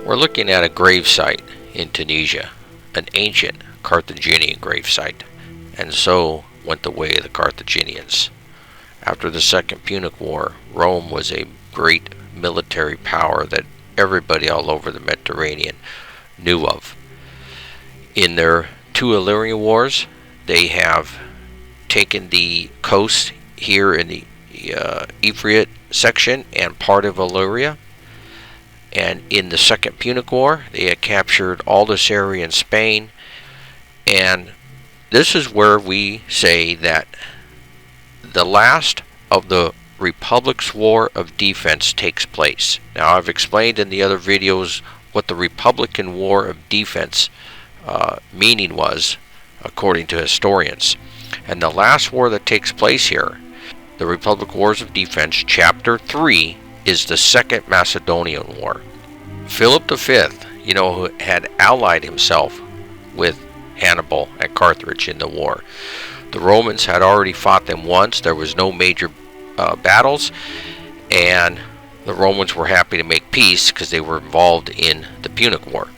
We're looking at a gravesite in Tunisia, an ancient Carthaginian gravesite, and so went the way of the Carthaginians. After the Second Punic War, Rome was a great military power that everybody all over the Mediterranean knew of. In their two Illyrian wars, they have taken the coast here in the Euphrates section and part of Illyria. And in the Second Punic War, they had captured all this area in Spain. And this is where we say that the last of the Republic's War of Defense takes place. Now, I've explained in the other videos what the Republican War of Defense meaning was, according to historians. And the last war that takes place here, the Republic Wars of Defense, Chapter 3, is the Second Macedonian War. Philip V, who had allied himself with Hannibal at Carthage in the war. The Romans had already fought them once. There was no major battles, and the Romans were happy to make peace because they were involved in the Punic War.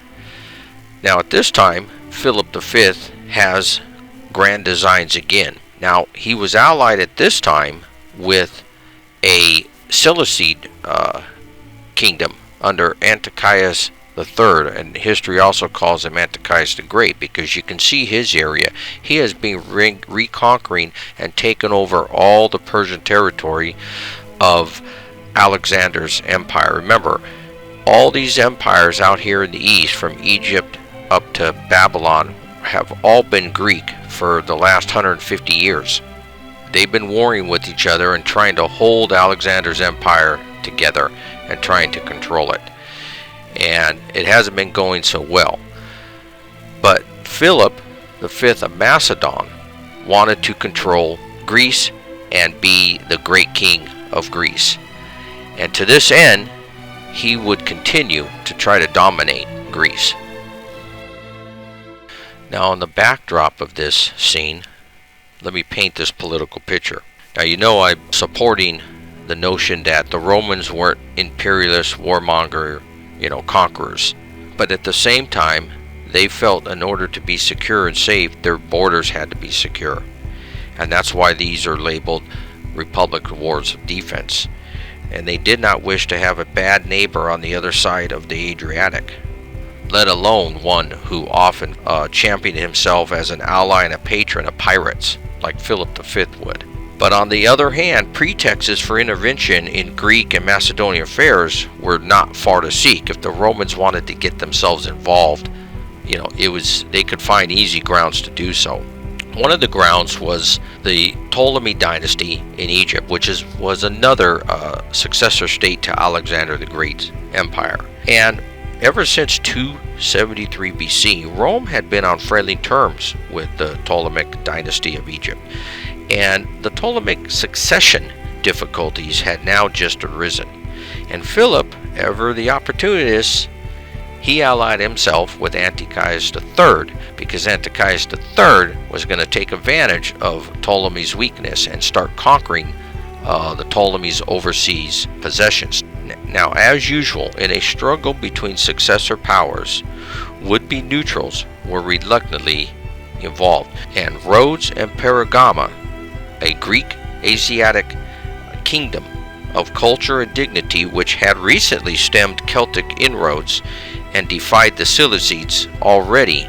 Now at this time, Philip V has grand designs again. Now he was allied at this time with a Seleucid kingdom under Antiochus III, and history also calls him Antiochus the Great because you can see his area. He has been reconquering and taken over all the Persian territory of Alexander's empire. Remember, all these empires out here in the east, from Egypt up to Babylon, have all been Greek for the last 150 years. They've been warring with each other and trying to hold Alexander's empire together and trying to control it. And it hasn't been going so well. But Philip V of Macedon wanted to control Greece and be the great king of Greece. And to this end, he would continue to try to dominate Greece. Now, on the backdrop of this scene, let me paint this political picture. Now, I'm supporting the notion that the Romans weren't imperialist, warmonger, conquerors. But at the same time, they felt in order to be secure and safe, their borders had to be secure. And that's why these are labeled Republic Wars of Defense. And they did not wish to have a bad neighbor on the other side of the Adriatic, let alone one who often championed himself as an ally and a patron of pirates, like Philip V would. But on the other hand, pretexts for intervention in Greek and Macedonian affairs were not far to seek. If the Romans wanted to get themselves involved, they could find easy grounds to do so. One of the grounds was the Ptolemy dynasty in Egypt, which was another successor state to Alexander the Great's empire. And ever since 273 BC, Rome had been on friendly terms with the Ptolemaic dynasty of Egypt. And the Ptolemaic succession difficulties had now just arisen. And Philip, ever the opportunist, he allied himself with Antiochus III because Antiochus III was going to take advantage of Ptolemy's weakness and start conquering the Ptolemy's overseas possessions. Now, as usual, in a struggle between successor powers, would-be neutrals were reluctantly involved, and Rhodes and Pergama, a Greek Asiatic kingdom of culture and dignity which had recently stemmed Celtic inroads and defied the Seleucids, already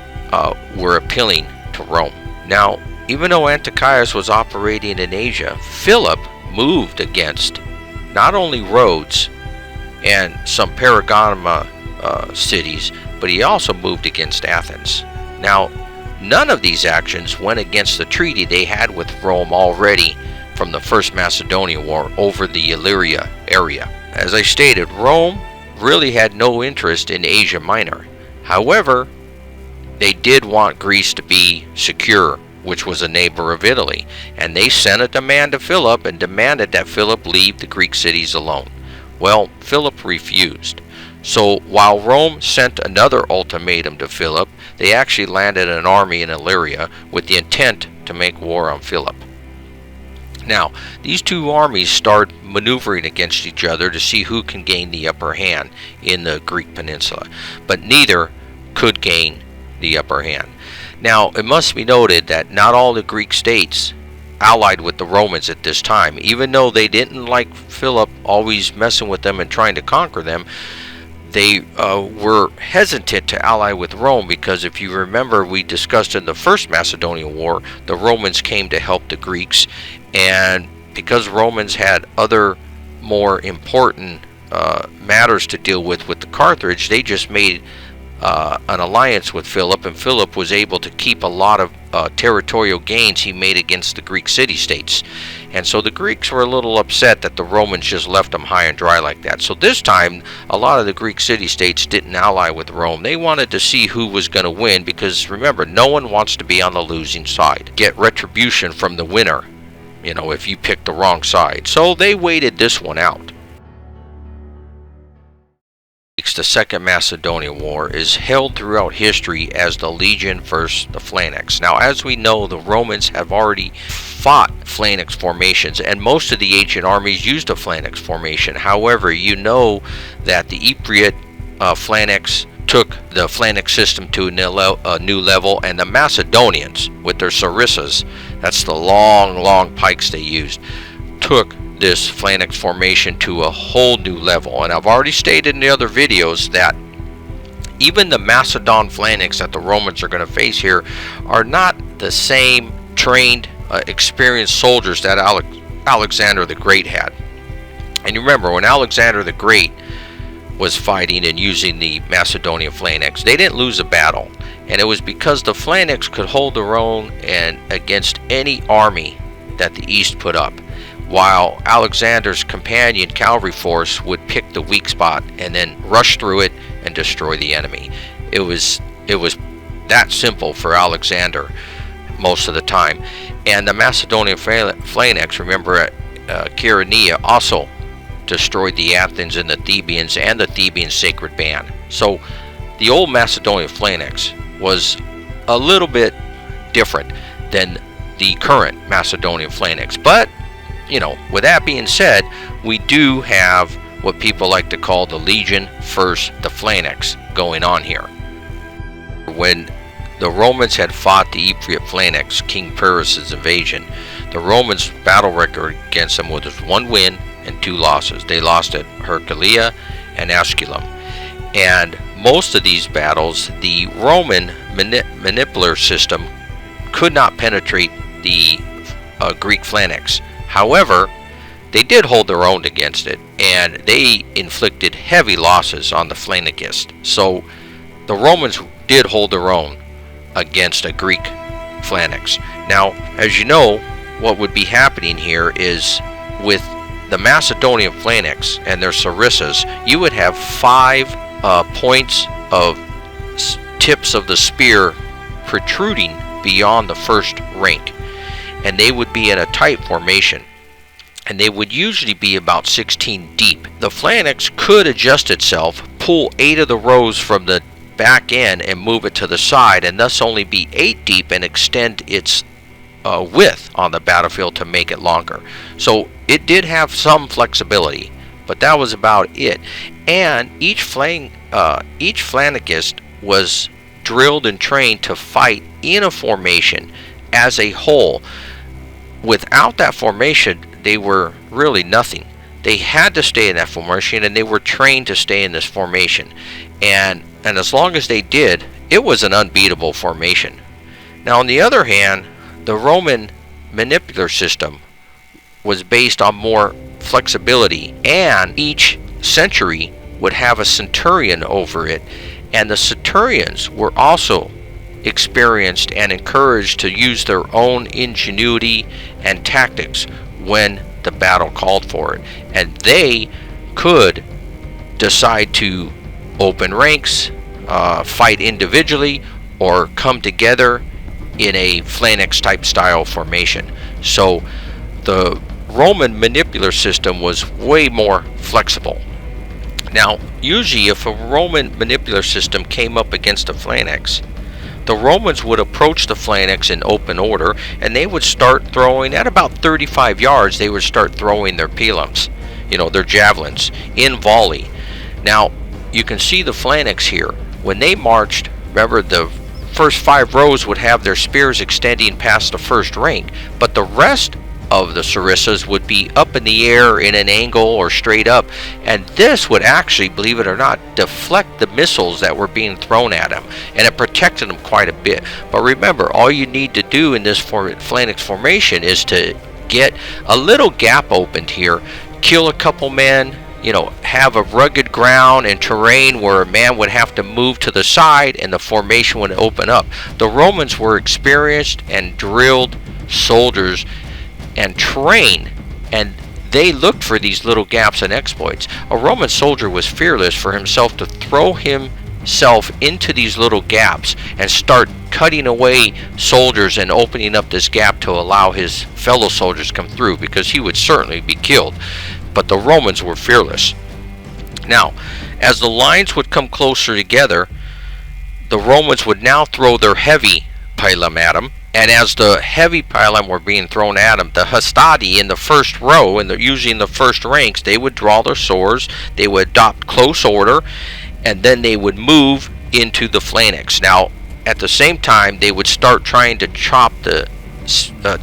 were appealing to Rome. Now, even though Antiochus was operating in Asia, Philip moved against not only Rhodes and some Pergama cities, but he also moved against Athens. Now, none of these actions went against the treaty they had with Rome already from the First Macedonian War over the Illyria area. As I stated, Rome really had no interest in Asia Minor. However, they did want Greece to be secure, which was a neighbor of Italy, and they sent a demand to Philip and demanded that Philip leave the Greek cities alone. Well, Philip refused. So while Rome sent another ultimatum to Philip, they actually landed an army in Illyria with the intent to make war on Philip. Now, these two armies start maneuvering against each other to see who can gain the upper hand in the Greek peninsula, but neither could gain the upper hand. Now, it must be noted that not all the Greek states allied with the Romans at this time. Even though they didn't like Philip always messing with them and trying to conquer them, they were hesitant to ally with Rome, because if you remember, we discussed in the First Macedonian War, the Romans came to help the Greeks, and because Romans had other more important matters to deal with the Carthage, they just made an alliance with Philip, and Philip was able to keep a lot of territorial gains he made against the Greek city-states. And so the Greeks were a little upset that the Romans just left them high and dry like that. So this time, a lot of the Greek city-states didn't ally with Rome. They wanted to see who was going to win, because remember, no one wants to be on the losing side. Get retribution from the winner, you know, if you pick the wrong side. So they waited this one out. The Second Macedonian War is held throughout history as the Legion versus the Phalanx. Now, as we know, the Romans have already fought phalanx formations, and most of the ancient armies used a phalanx formation. However, you know that the Epiot phalanx took the phalanx system to a new level, and the Macedonians, with their sarissas, that's the long pikes they used, took this phalanx formation to a whole new level. And I've already stated in the other videos that even the Macedon phalanx that the Romans are going to face here are not the same trained, experienced soldiers that Alexander the Great had. And you remember, when Alexander the Great was fighting and using the Macedonian phalanx, they didn't lose a battle, and it was because the phalanx could hold their own and against any army that the East put up, while Alexander's companion cavalry force would pick the weak spot and then rush through it and destroy the enemy. It was that simple for Alexander most of the time. And the Macedonian phalanx, remember, at Chaeronea, also destroyed the Athens and the Thebans and the Theban sacred band. So the old Macedonian phalanx was a little bit different than the current Macedonian phalanx. But you know, with that being said, we do have what people like to call the Legion versus the Phalanx going on here. When the Romans had fought the Epiot phalanx, King Pyrrhus' invasion, the Romans' battle record against them was 1 win and 2 losses. They lost at Heraclea and Asculum. And most of these battles, the Roman manipular system could not penetrate the Greek phalanx. However, they did hold their own against it, and they inflicted heavy losses on the phalangists. So the Romans did hold their own against a Greek phalanx. Now, as you know, what would be happening here is with the Macedonian phalanx and their sarissas, you would have 5 points of tips of the spear protruding beyond the first rank, and they would be in a tight formation, and they would usually be about 16 deep. The phalanx could adjust itself, pull 8 of the rows from the back end and move it to the side, and thus only be 8 deep and extend its width on the battlefield to make it longer. So it did have some flexibility, but that was about it. And each phalanxist was drilled and trained to fight in a formation as a whole. Without that formation, they were really nothing. They had to stay in that formation, and they were trained to stay in this formation. And as long as they did, it was an unbeatable formation. Now, on the other hand, the Roman manipular system was based on more flexibility, and each century would have a centurion over it, and the centurions were also experienced and encouraged to use their own ingenuity and tactics when the battle called for it, and they could decide to open ranks, fight individually, or come together in a phalanx type style formation. So the Roman manipular system was way more flexible. Now, usually if a Roman manipular system came up against a phalanx, the Romans would approach the phalanx in open order, and they would start throwing at about 35 yards. They would start throwing their pilums, their javelins, in volley. Now, you can see the phalanx here. When they marched, remember, the first 5 rows would have their spears extending past the first rank, but the rest of the sarissas would be up in the air in an angle or straight up, and this would actually, believe it or not, deflect the missiles that were being thrown at them, and it protected them quite a bit. But remember, all you need to do in this phalanx formation is to get a little gap opened here, kill a couple men, have a rugged ground and terrain where a man would have to move to the side and the formation would open up. The Romans were experienced and drilled soldiers and trained, and they looked for these little gaps and exploits. A Roman soldier was fearless for himself to throw himself into these little gaps and start cutting away soldiers and opening up this gap to allow his fellow soldiers to come through, because he would certainly be killed. But the Romans were fearless. Now, as the lines would come closer together, the Romans would now throw their heavy pilum at them, and as the heavy pilum were being thrown at them, the hastati in the first row, and usually in the first ranks, they would draw their swords, they would adopt close order, and then they would move into the phalanx. Now, at the same time, they would start trying to chop the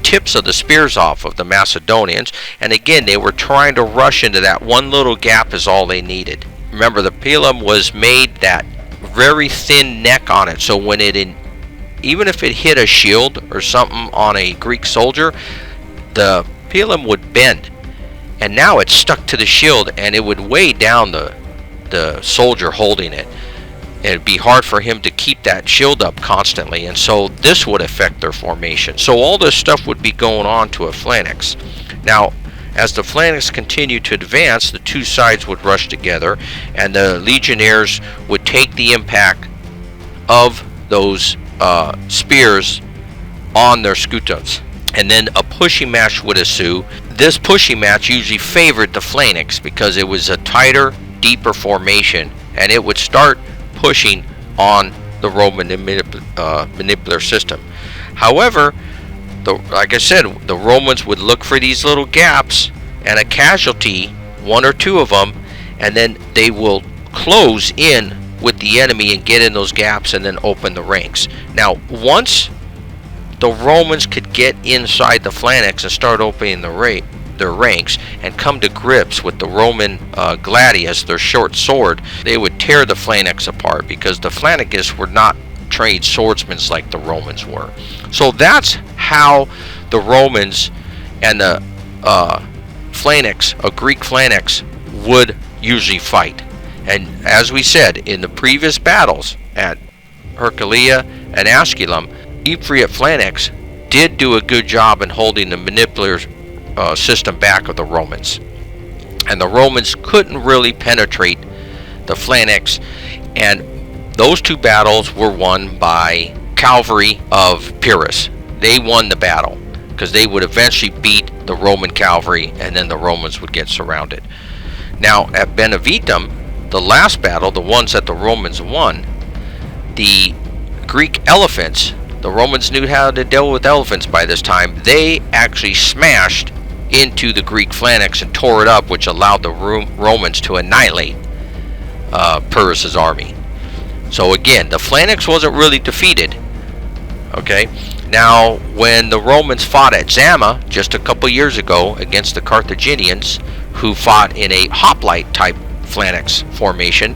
tips of the spears off of the Macedonians, and again, they were trying to rush into that one little gap is all they needed. Remember, the pilum was made that very thin neck on it, so when even if it hit a shield or something on a Greek soldier, the pilum would bend, and now it's stuck to the shield, and it would weigh down the soldier holding it. It'd be hard for him to keep that shield up constantly, and so this would affect their formation. So all this stuff would be going on to a phalanx. Now, as the phalanx continued to advance, the two sides would rush together, and the legionnaires would take the impact of those spears on their scutums, and then a pushing match would ensue. This pushing match usually favored the phalanx because it was a tighter, deeper formation, and it would start pushing on the Roman manipular system. However, like I said, the Romans would look for these little gaps and a casualty, one or two of them, and then they will close in with the enemy and get in those gaps and then open the ranks. Now, once the Romans could get inside the phalanx and start opening their ranks and come to grips with the Roman gladius, their short sword, they would tear the phalanx apart, because the phalangists were not trained swordsmen like the Romans were. So that's how the Romans and the phalanx, a Greek phalanx, would usually fight. And as we said in the previous battles at Heraclea and Asculum, Ephraim phalanx did do a good job in holding the manipular system back of the Romans, and the Romans couldn't really penetrate the phalanx, and those two battles were won by cavalry of Pyrrhus. They won the battle because they would eventually beat the Roman cavalry, and then the Romans would get surrounded. Now, at Benevitum, the last battle, the ones that the Romans won, the Greek elephants, the Romans knew how to deal with elephants by this time. They actually smashed into the Greek phalanx and tore it up, which allowed the Romans to annihilate Pyrrhus's army. So again, the phalanx wasn't really defeated. Okay, now when the Romans fought at Zama just a couple years ago against the Carthaginians, who fought in a hoplite type phalanx formation,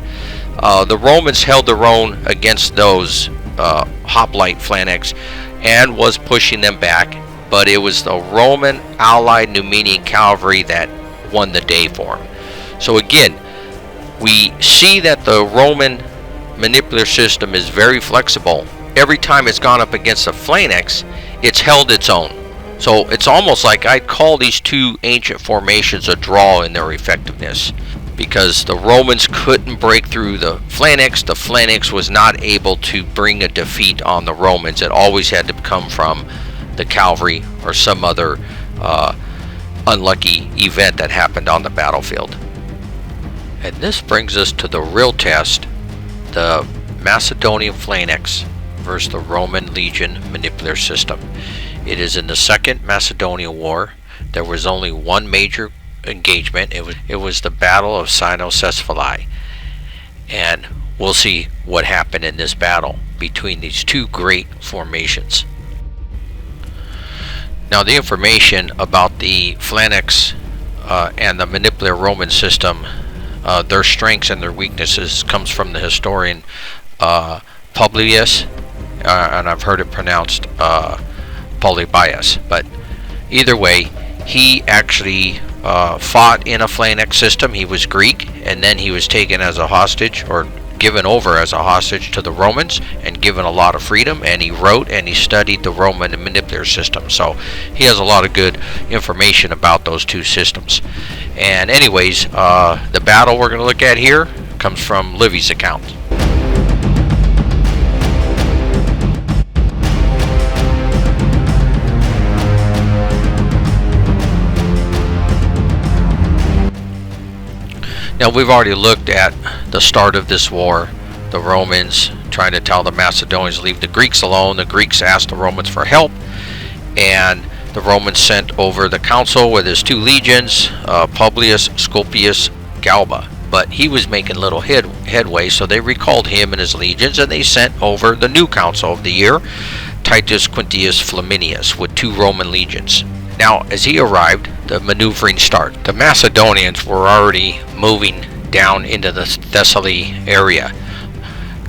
the Romans held their own against those hoplite phalanx and was pushing them back, but it was the Roman allied Numidian cavalry that won the day for them. So again, we see that the Roman manipular system is very flexible. Every time it's gone up against a phalanx, it's held its own. So it's almost like I'd call these two ancient formations a draw in their effectiveness, because the Romans couldn't break through the phalanx was not able to bring a defeat on the Romans. It always had to come from the cavalry or some other unlucky event that happened on the battlefield. And this brings us to the real test, the Macedonian phalanx versus the Roman legion manipular system. It is in the Second Macedonian War. There was only one major engagement. It was the Battle of Cynoscephalae, and we'll see what happened in this battle between these two great formations. Now, the information about the Phalanx and the manipular Roman system, their strengths and their weaknesses, comes from the historian Publius, and I've heard it pronounced Polybius, but either way, he actually fought in a Phalanx system. He was Greek, and then he was taken as a hostage, or given over as a hostage to the Romans, and given a lot of freedom, and he wrote and he studied the Roman and manipular system, so he has a lot of good information about those two systems. And anyways, the battle we're going to look at here comes from Livy's account. Now, we've already looked at the start of this war, the Romans trying to tell the Macedonians to leave the Greeks alone. The Greeks asked the Romans for help, and the Romans sent over the consul with his two legions, Publius Scopius Galba. But he was making little headway, so they recalled him and his legions, and they sent over the new consul of the year, Titus Quintius Flaminius, with 2 Roman legions. Now, as he arrived, the maneuvering started. The Macedonians were already moving down into the Thessaly area.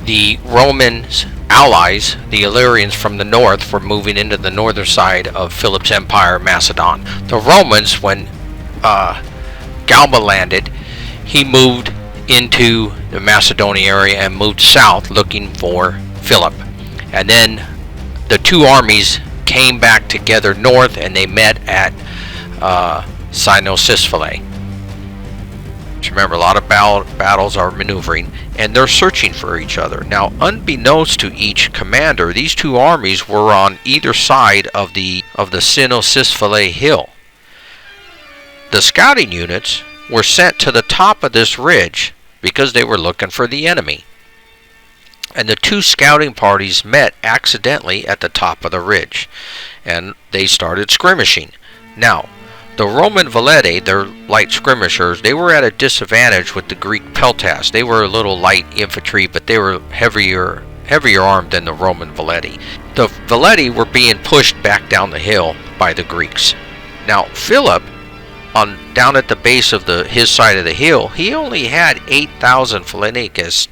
The Romans' allies, the Illyrians from the north, were moving into the northern side of Philip's empire, Macedon. The Romans, when Galba landed, he moved into the Macedonian area and moved south looking for Philip. And then the two armies came back together north, and they met at Cynoscephalae. Remember, a lot of battles are maneuvering, and they're searching for each other. Now, unbeknownst to each commander, these two armies were on either side of the Cynoscephalae hill. The scouting units were sent to the top of this ridge because they were looking for the enemy. And the two scouting parties met accidentally at the top of the ridge, and they started skirmishing. Now, the Roman Velidae, their light skirmishers, they were at a disadvantage with the Greek peltas. They were a little light infantry, but they were heavier armed than the Roman Velidae. The Velidae were being pushed back down the hill by the Greeks. Now, Philip, down at the base of his side of the hill, he only had 8,000 Phalanxists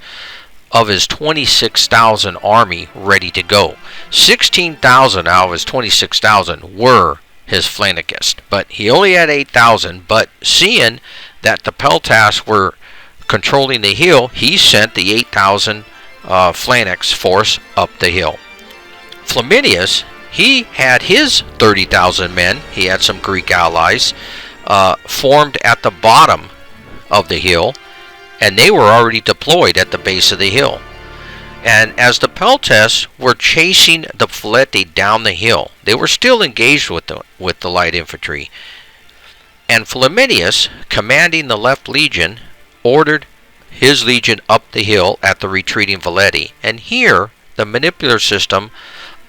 of his 26,000 army ready to go. 16,000 out of his 26,000 were his Phalanxists, but he only had 8,000. But seeing that the peltas were controlling the hill, he sent the 8,000 Phalanx force up the hill. Flaminius, he had his 30,000 men, he had some Greek allies, formed at the bottom of the hill, and they were already deployed at the base of the hill. And as the peltas were chasing the Velidae down the hill, they were still engaged with the light infantry. And Flaminius, commanding the left legion, ordered his legion up the hill at the retreating Velidae. And here, the manipular system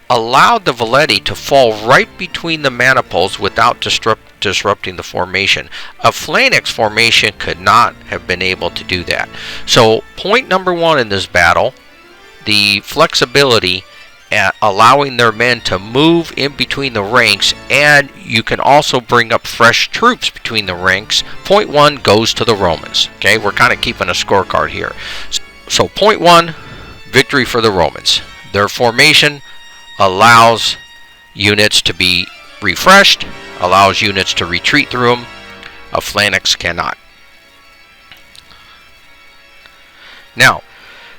allowed the Velidae to fall right between the manifolds without disrupting the formation. A phalanx formation could not have been able to do that. So point number 1 in this battle, the flexibility at allowing their men to move in between the ranks, and you can also bring up fresh troops between the ranks. Point 1 goes to the Romans. Okay, we're kind of keeping a scorecard here. So point 1, victory for the Romans. Their formation allows units to be refreshed, allows units to retreat through them. A phalanx cannot. Now,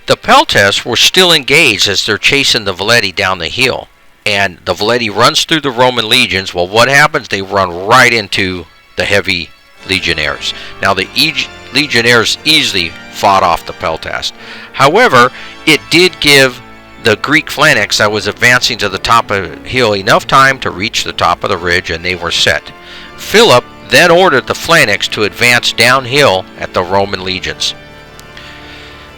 the peltas were still engaged as they're chasing the Velidae down the hill, and the Velidae runs through the Roman legions. Well, what happens? They run right into the heavy legionnaires. Now, the legionnaires easily fought off the peltas. However, it did give the Greek phalanx that was advancing to the top of the hill enough time to reach the top of the ridge, and they were set. Philip then ordered the phalanx to advance downhill at the Roman legions.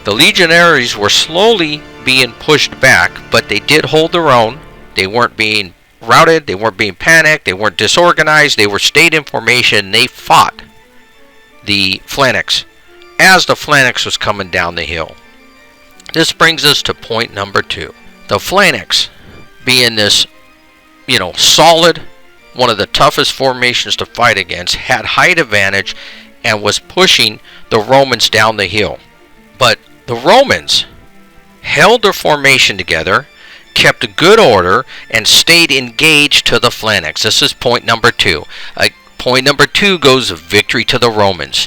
The legionaries were slowly being pushed back, but they did hold their own. They weren't being routed, they weren't being panicked, they weren't disorganized, they were stayed in formation. They fought the Phalanx as the Phalanx was coming down the hill. This brings us to point number 2. The Phalanx, being this, solid, one of the toughest formations to fight against, had height advantage and was pushing the Romans down the hill. But the Romans held their formation together, kept a good order, and stayed engaged to the Phalanx. This is point number 2. Point number 2 goes victory to the Romans.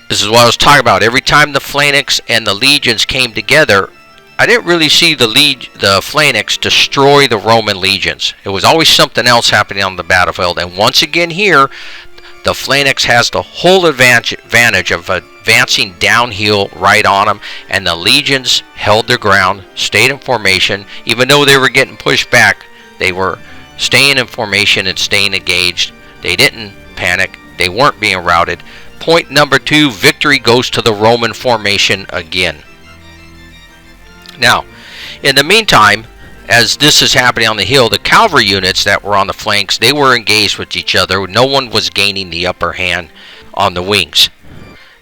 This is what I was talking about. Every time the Phalanx and the legions came together, I didn't really see the Phalanx destroy the Roman legions. It was always something else happening on the battlefield. And once again here, the Phalanx has the whole advantage of advancing downhill right on them, and the legions held their ground, stayed in formation. Even though they were getting pushed back, they were staying in formation and staying engaged. They didn't panic. They weren't being routed. Point number 2, victory goes to the Roman formation again. Now, in the meantime, as this is happening on the hill, the cavalry units that were on the flanks, they were engaged with each other. No one was gaining the upper hand on the wings.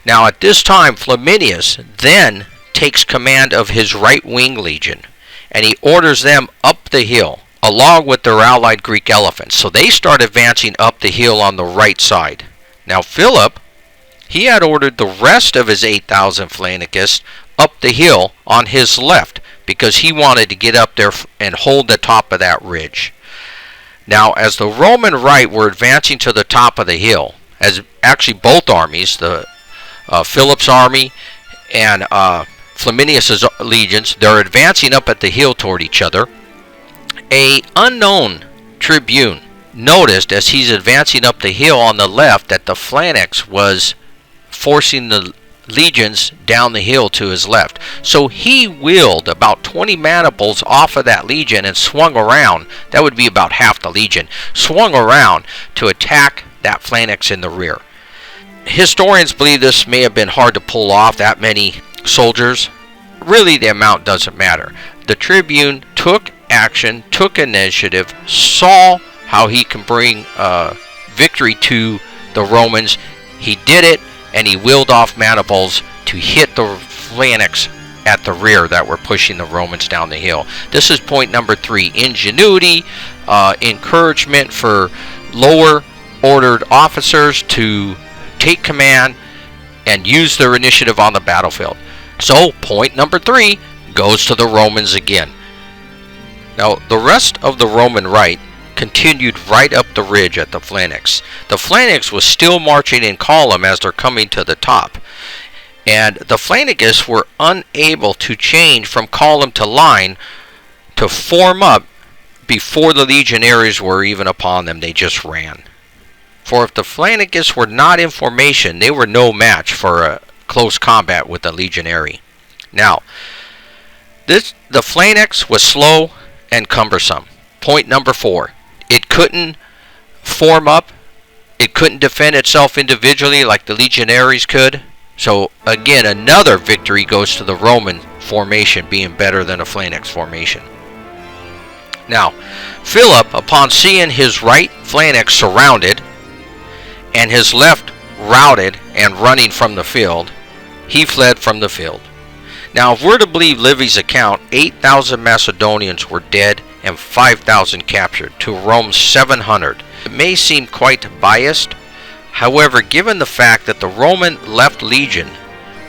Now, at this time, Flaminius then takes command of his right wing legion, and he orders them up the hill, along with their allied Greek elephants. So they start advancing up the hill on the right side. Now, Philip, he had ordered the rest of his 8,000 Phalangists up the hill on his left, because he wanted to get up there and hold the top of that ridge. Now, as the Roman right were advancing to the top of the hill, as actually both armies, the Philip's army and Flaminius's legions, they're advancing up at the hill toward each other. A unknown tribune noticed as he's advancing up the hill on the left that the Phalanx was forcing the legions down the hill to his left. So he wheeled about 20 maniples off of that legion and swung around. That would be about half the legion. Swung around to attack that Phalanx in the rear. Historians believe this may have been hard to pull off, that many soldiers. Really, the amount doesn't matter. The tribune took action, took initiative, saw how he can bring victory to the Romans. He did it, and he wheeled off maniples to hit the Phalanx at the rear that were pushing the Romans down the hill. This is point number 3. Ingenuity, encouragement for lower ordered officers to take command and use their initiative on the battlefield. So point number 3 goes to the Romans again. Now, the rest of the Roman right continued right up the ridge at the Phalanx. The Phalanx was still marching in column as they're coming to the top, and the Phalangists were unable to change from column to line to form up before the legionaries were even upon them. They just ran. For if the Phalangists were not in formation, they were no match for a close combat with the legionary. Now, the Phalanx was slow and cumbersome. Point number 4. It couldn't form up. It couldn't defend itself individually like the legionaries could. So again, another victory goes to the Roman formation being better than a Phalanx formation. Now, Philip, upon seeing his right Phalanx surrounded and his left routed and running from the field, he fled from the field. Now, if we're to believe Livy's account, 8,000 Macedonians were dead and 5,000 captured, to Rome's 700. It may seem quite biased. However, given the fact that the Roman left legion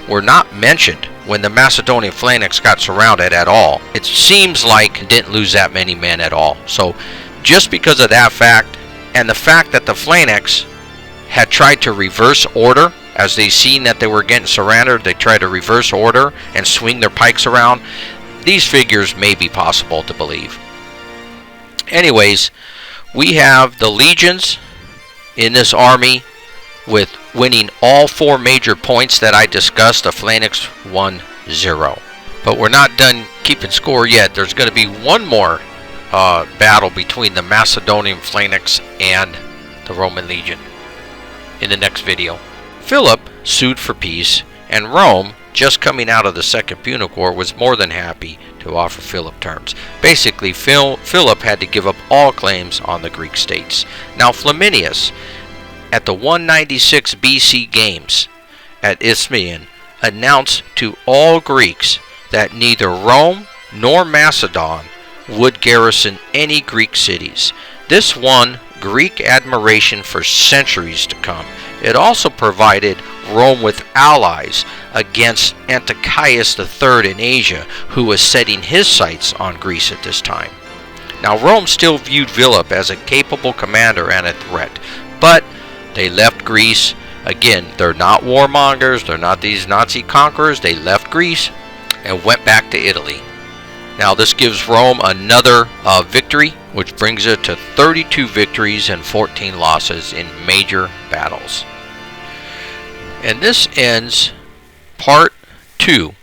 were not mentioned when the Macedonian Phalanx got surrounded at all, it seems like it didn't lose that many men at all. So just because of that fact, and the fact that the Phalanx had tried to reverse order, as they seen that they were getting surrounded, they tried to reverse order and swing their pikes around, these figures may be possible to believe. Anyways, we have the legions in this army with winning all 4 major points that I discussed. The Phalanx won 0. But we're not done keeping score yet. There's going to be one more battle between the Macedonian Phalanx and the Roman legion in the next video. Philip sued for peace And Rome, just coming out of the Second Punic War, was more than happy to offer Philip terms. Basically, Philip had to give up all claims on the Greek states. Now, Flaminius, at the 196 BC Games at Isthmian, announced to all Greeks that neither Rome nor Macedon would garrison any Greek cities. This won Greek admiration for centuries to come. It also provided Rome with allies against Antiochus III in Asia, who was setting his sights on Greece at this time. Now, Rome still viewed Philip as a capable commander and a threat, but they left Greece. Again, they're not warmongers, they're not these Nazi conquerors. They left Greece and went back to Italy. Now, this gives Rome another victory, which brings it to 32 victories and 14 losses in major battles. And this ends part 2,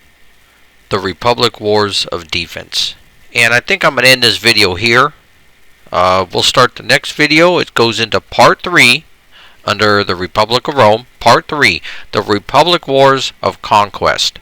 the Republic Wars of Defense. And I think I'm going to end this video here. We'll start the next video. It goes into part 3 under the Republic of Rome. Part 3, the Republic Wars of Conquest.